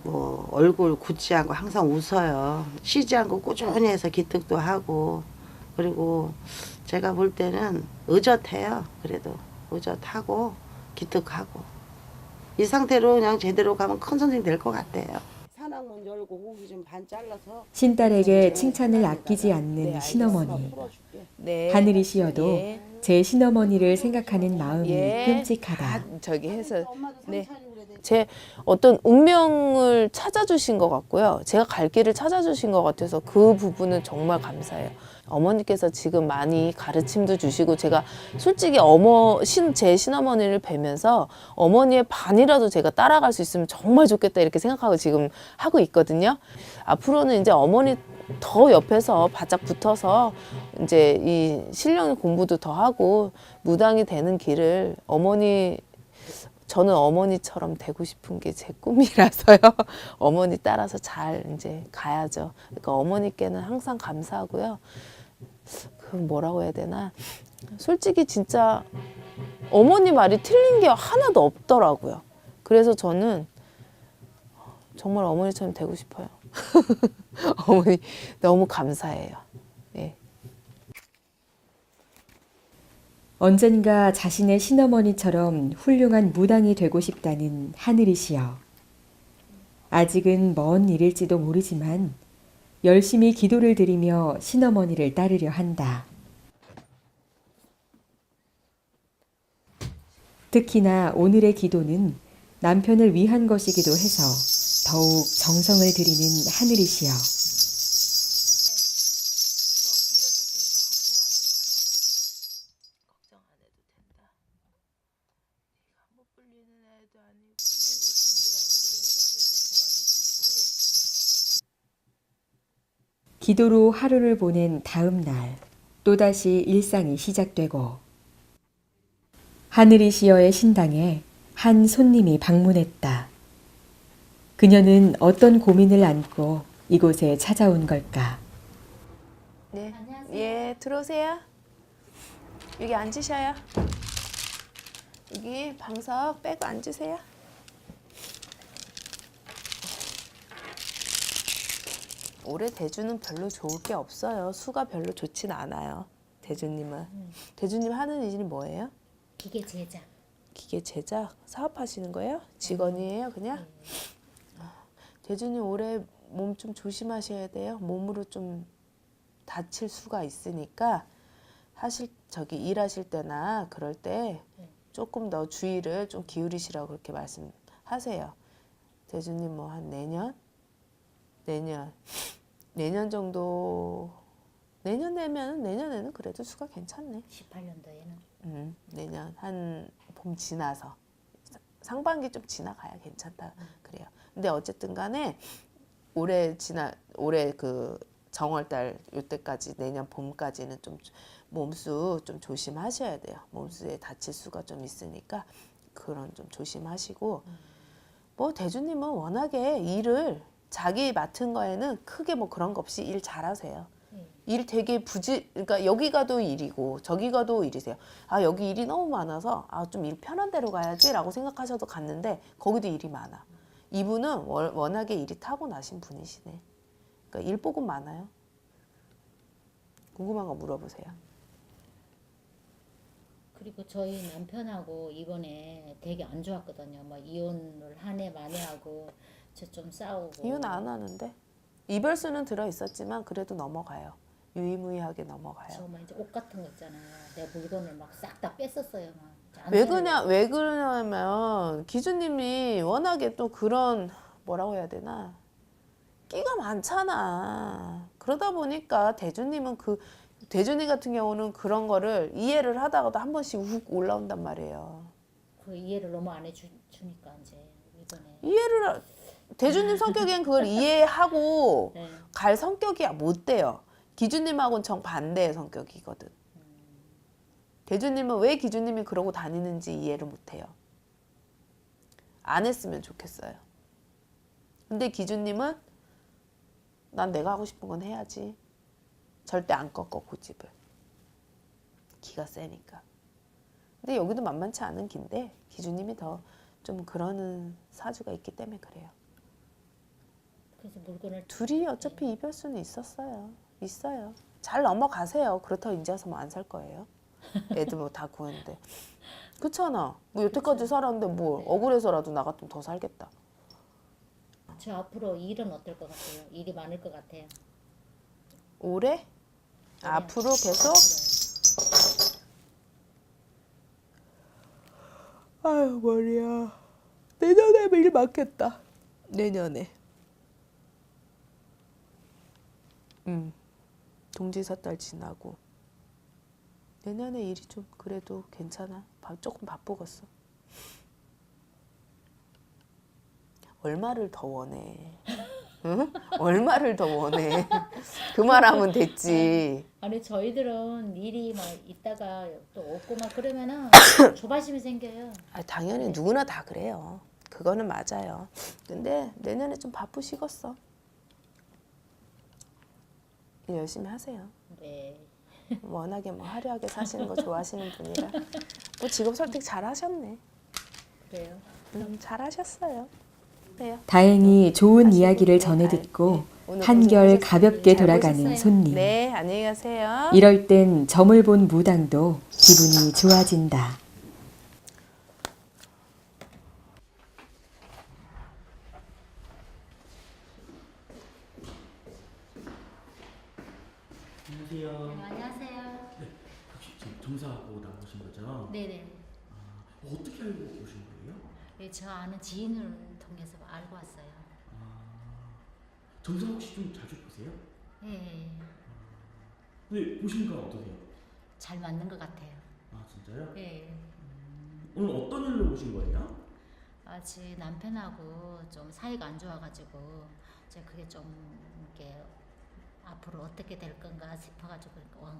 뭐 얼굴 굳지 않고 항상 웃어요. 쉬지 않고 꾸준히 해서 기특도 하고. 그리고 제가 볼 때는 의젓해요. 그래도 의젓하고 기특하고 이 상태로 그냥 제대로 가면 큰 선생님 될 것 같아요. 산악문 열고 고기 좀 반 잘라서 신딸에게 칭찬을 아끼지 않는 신어머니. 네. 하늘이 시어도 예. 제 신어머니를 생각하는 마음이 예. 끔찍하다. 저기 해서 엄마도 네. 상처하려고 그래야 돼. 제 어떤 운명을 찾아주신 것 같고요. 제가 갈 길을 찾아주신 것 같아서 그 부분은 정말 감사해요. 어머니께서 지금 많이 가르침도 주시고 제가 솔직히 제 신어머니를 뵈면서 어머니의 반이라도 제가 따라갈 수 있으면 정말 좋겠다 이렇게 생각하고 지금 하고 있거든요. 앞으로는 이제 어머니 더 옆에서 바짝 붙어서 이제 이 실력 공부도 더 하고 무당이 되는 길을 저는 어머니처럼 되고 싶은 게 제 꿈이라서요. 어머니 따라서 잘 이제 가야죠. 그러니까 어머니께는 항상 감사하고요. 그 뭐라고 해야 되나? 솔직히 진짜 어머니 말이 틀린 게 하나도 없더라고요. 그래서 저는 정말 어머니처럼 되고 싶어요. 어머니 너무 감사해요. 예. 언젠가 자신의 신어머니처럼 훌륭한 무당이 되고 싶다는 하늘이시여. 아직은 먼 일일지도 모르지만 열심히 기도를 드리며 신어머니를 따르려 한다. 특히나 오늘의 기도는 남편을 위한 것이기도 해서 더욱 정성을 들이는 하늘이시여. 기도로 하루를 보낸 다음 날, 또다시 일상이 시작되고 하늘이시여의 신당에 한 손님이 방문했다. 그녀는 어떤 고민을 안고 이곳에 찾아온 걸까? 네. 예, 들어오세요. 여기 앉으셔요. 여기 방석 빼고 앉으세요. 올해 대주는 별로 좋을 게 없어요. 수가 별로 좋진 않아요. 대주님은. 대주님 하는 일이 뭐예요? 기계 제작. 기계 제작 사업하시는 거예요? 직원이에요, 그냥? 대주님 올해 몸 좀 조심하셔야 돼요. 몸으로 좀 다칠 수가 있으니까 일하실 때나 그럴 때 조금 더 주의를 좀 기울이시라고 그렇게 말씀하세요. 대주님 뭐 한 내년 정도 내년 되면 내년에는 그래도 수가 괜찮네. 18년도에는. 내년 한 봄 지나서 상반기 좀 지나가야 괜찮다 그래요. 근데 어쨌든 간에 올해 그 정월달 요때까지 내년 봄까지는 좀 몸수 좀 조심하셔야 돼요. 몸수에 다칠 수가 좀 있으니까 그런 좀 조심하시고 뭐 대주님은 워낙에 일을 자기 맡은 거에는 크게 뭐 그런 거 없이 일 잘하세요. 일 되게 그러니까 여기 가도 일이고 저기 가도 일이세요. 아 여기 일이 너무 많아서 좀 일 편한 데로 가야지라고 생각하셔도 갔는데 거기도 일이 많아. 이분은 워낙에 일이 타고나신 분이시네. 그러니까 일복은 많아요. 궁금한 거 물어보세요. 그리고 저희 남편하고 이번에 되게 안 좋았거든요. 막 이혼을 한 해 만에 하고 저 좀 싸우고. 이혼 안 하는데 이별수는 들어 있었지만 그래도 넘어가요. 유의무의하게 넘어가요. 저뭐 이제 옷 같은 거 있잖아요. 내 물건을 막 싹 다 뺐었어요. 막. 왜 그러냐면 기준님이 워낙에 또 그런 뭐라고 해야 되나 끼가 많잖아. 그러다 보니까 대주님은 대주님 같은 경우는 그런 거를 이해를 하다가도 한 번씩 훅 올라온단 말이에요. 그 이해를 너무 안 해주니까 이제 이번에. 대주님 성격엔 그걸 이해하고 네. 갈 성격이 못 돼요. 기준님하고는 정반대의 성격이거든. 대주님은 왜 기준님이 그러고 다니는지 이해를 못 해요. 안 했으면 좋겠어요. 근데 기준님은 난 내가 하고 싶은 건 해야지. 절대 안 꺾어 고집을. 기가 세니까. 근데 여기도 만만치 않은 긴데 기준님이 더 좀 그러는 사주가 있기 때문에 그래요. 그래서 물건을 둘이 어차피 이별수는 있어요. 잘 넘어가세요. 그렇다고 이제 와서 뭐 안 살 거예요. 애들 뭐 다 구했는데. 그렇잖아. 뭐 여태까지 살았는데 뭐 억울해서라도 나 같으면 더 살겠다. 저 앞으로 일은 어떨 것 같아요? 일이 많을 것 같아요. 올해? 앞으로 계속? 아유 머리야. 내년에 일 많겠다. 내년에. 동지사달 지나고. 내년에 일이 좀 그래도 괜찮아. 조금 바쁘겠어. 얼마를 더 원해? 응? 얼마를 더 원해? 그 말하면 됐지. 아니 저희들은 일이 막 있다가 또 없고 막 그러면은 조바심이 생겨요. 아, 당연히 누구나 다 그래요. 그거는 맞아요. 근데 내년에 좀 바쁘시겠어. 일 열심히 하세요. 네. 워낙에 뭐 화려하게 사시는 거 좋아하시는 분이라. 뭐 직업 설득 잘 하셨네. 그래요. 잘 하셨어요. 그래요. 다행히 좋은 이야기를 전해 듣고 오늘 한결 고생하셨습니다. 가볍게 잘 돌아가는 보셨어요? 손님. 네, 안녕히 가세요. 이럴 땐 점을 본 무당도 기분이 좋아진다. 안녕하세요. 안녕하세요. 혹시 지금 점사하고 나오신 거죠? 네네. 어떻게 알고 오신 거예요? 네, 저 아는 지인을 통해서 알고 왔어요. 점사 혹시 좀 자주 보세요? 네. 근데 보시니까 어떠세요? 잘 맞는 것 같아요. 아 진짜요? 네. 오늘 어떤 일로 오신 거예요? 제 남편하고 좀 사이가 안 좋아가지고 제가 그게 좀 이렇게 앞으로 어떻게 될 건가 싶어가지고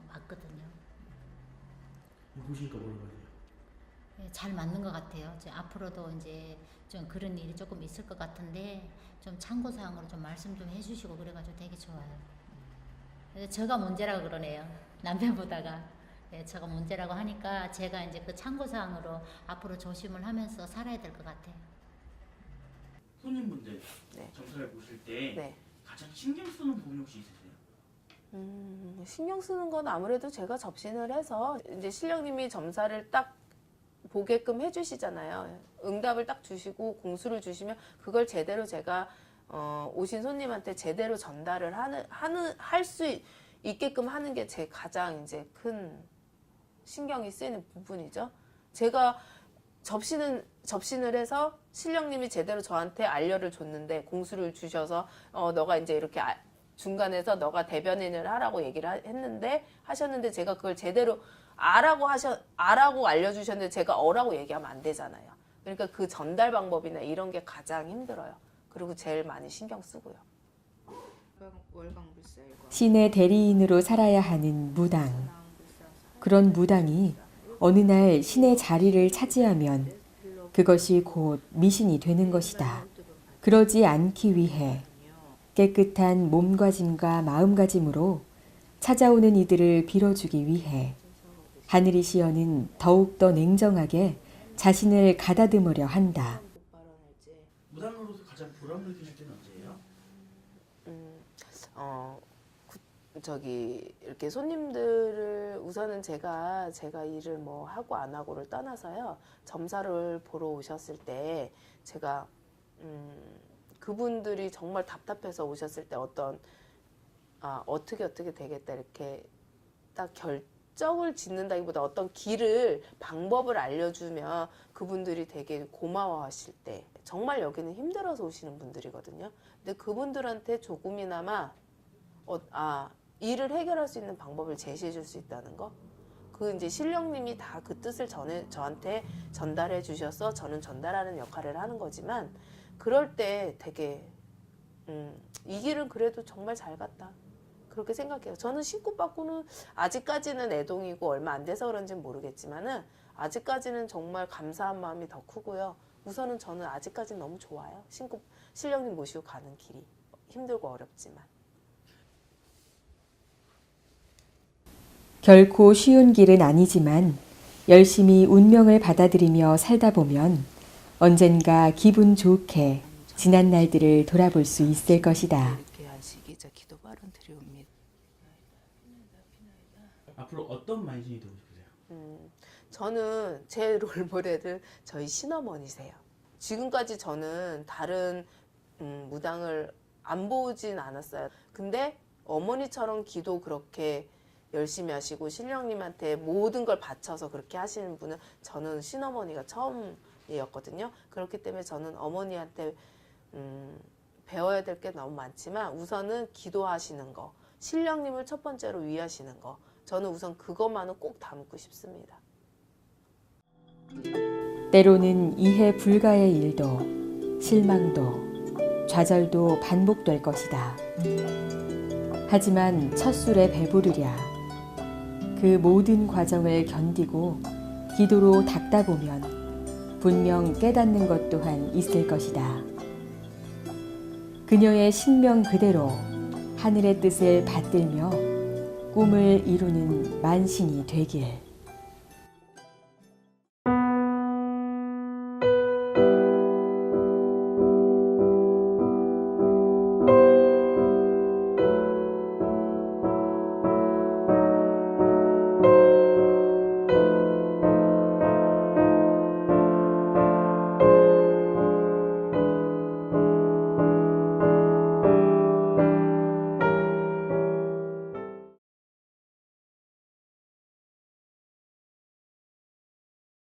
왔거든요. 보시니까 뭐라고 하세요? 네, 잘 맞는 것 같아요. 앞으로도 이제 좀 그런 일이 조금 있을 것 같은데 좀 참고사항으로 좀 말씀 좀 해주시고 그래가지고 되게 좋아요. 제가 문제라고 그러네요. 남편보다가. 네, 제가 문제라고 하니까 제가 이제 그 참고사항으로 앞으로 조심을 하면서 살아야 될 것 같아요. 손님분들 네. 점사를 보실 때 네. 가장 신경 쓰는 부분이 혹시 있으세요? 신경 쓰는 건 아무래도 제가 접신을 해서 이제 신령님이 점사를 딱 보게끔 해주시잖아요. 응답을 딱 주시고 공수를 주시면 그걸 제대로 제가 오신 손님한테 제대로 전달을 할 수 있게끔 하는 게 제 가장 이제 큰 신경이 쓰이는 부분이죠. 제가 접신을 해서 신령님이 제대로 저한테 알려를 줬는데 공수를 주셔서 너가 이제 이렇게 중간에서 너가 대변인을 하라고 얘기를 하셨는데 제가 그걸 제대로 아라고 알려주셨는데 제가 어라고 얘기하면 안 되잖아요. 그러니까 그 전달 방법이나 이런 게 가장 힘들어요. 그리고 제일 많이 신경 쓰고요. 신의 대리인으로 살아야 하는 무당. 그런 무당이 어느 날 신의 자리를 차지하면 그것이 곧 미신이 되는 것이다. 그러지 않기 위해 깨끗한 몸가짐과 마음가짐으로 찾아오는 이들을 빌어주기 위해 하늘이시여는 더욱더 냉정하게 자신을 가다듬으려 한다. 무당으로서 가장 보람 느끼실 때는 언제예요? 이렇게 손님들을 우선은 제가 일을 뭐 하고 안 하고를 떠나서요. 점사를 보러 오셨을 때 제가 그 그분들이 정말 답답해서 오셨을 때 어떤 어떻게 되겠다 이렇게 딱 결정을 짓는다기보다 어떤 길을 방법을 알려주면 그분들이 되게 고마워하실 때 정말 여기는 힘들어서 오시는 분들이거든요. 근데 그분들한테 조금이나마 일을 해결할 수 있는 방법을 제시해 줄 수 있다는 거. 그 이제 신령님이 다 그 뜻을 저한테 전달해 주셔서 저는 전달하는 역할을 하는 거지만 그럴 때 되게 이 길은 그래도 정말 잘 갔다. 그렇게 생각해요. 저는 신굿받고는 아직까지는 애동이고 얼마 안 돼서 그런지는 모르겠지만은 아직까지는 정말 감사한 마음이 더 크고요. 우선은 저는 아직까지는 너무 좋아요. 신령님 모시고 가는 길이 힘들고 어렵지만. 결코 쉬운 길은 아니지만 열심히 운명을 받아들이며 살다 보면 언젠가 기분 좋게 지난 날들을 돌아볼 수 있을 것이다. 이렇게 하시기 저 기도 발언 드리옵니다. 앞으로 어떤 만신이 되고 싶으세요? 저는 제 롤모델은 저희 신어머니세요. 지금까지 저는 다른 무당을 안 보진 않았어요. 근데 어머니처럼 기도 그렇게 열심히 하시고 신령님한테 모든 걸 바쳐서 그렇게 하시는 분은 저는 신어머니가 처음이었거든요. 그렇기 때문에 저는 어머니한테 배워야 될 게 너무 많지만 우선은 기도하시는 거, 신령님을 첫 번째로 위하시는 거, 저는 우선 그것만은 꼭 담고 싶습니다. 때로는 이해 불가의 일도 실망도 좌절도 반복될 것이다. 하지만 첫 술에 배부르랴. 그 모든 과정을 견디고 기도로 닦다 보면 분명 깨닫는 것 또한 있을 것이다. 그녀의 신명 그대로 하늘의 뜻을 받들며 꿈을 이루는 만신이 되길.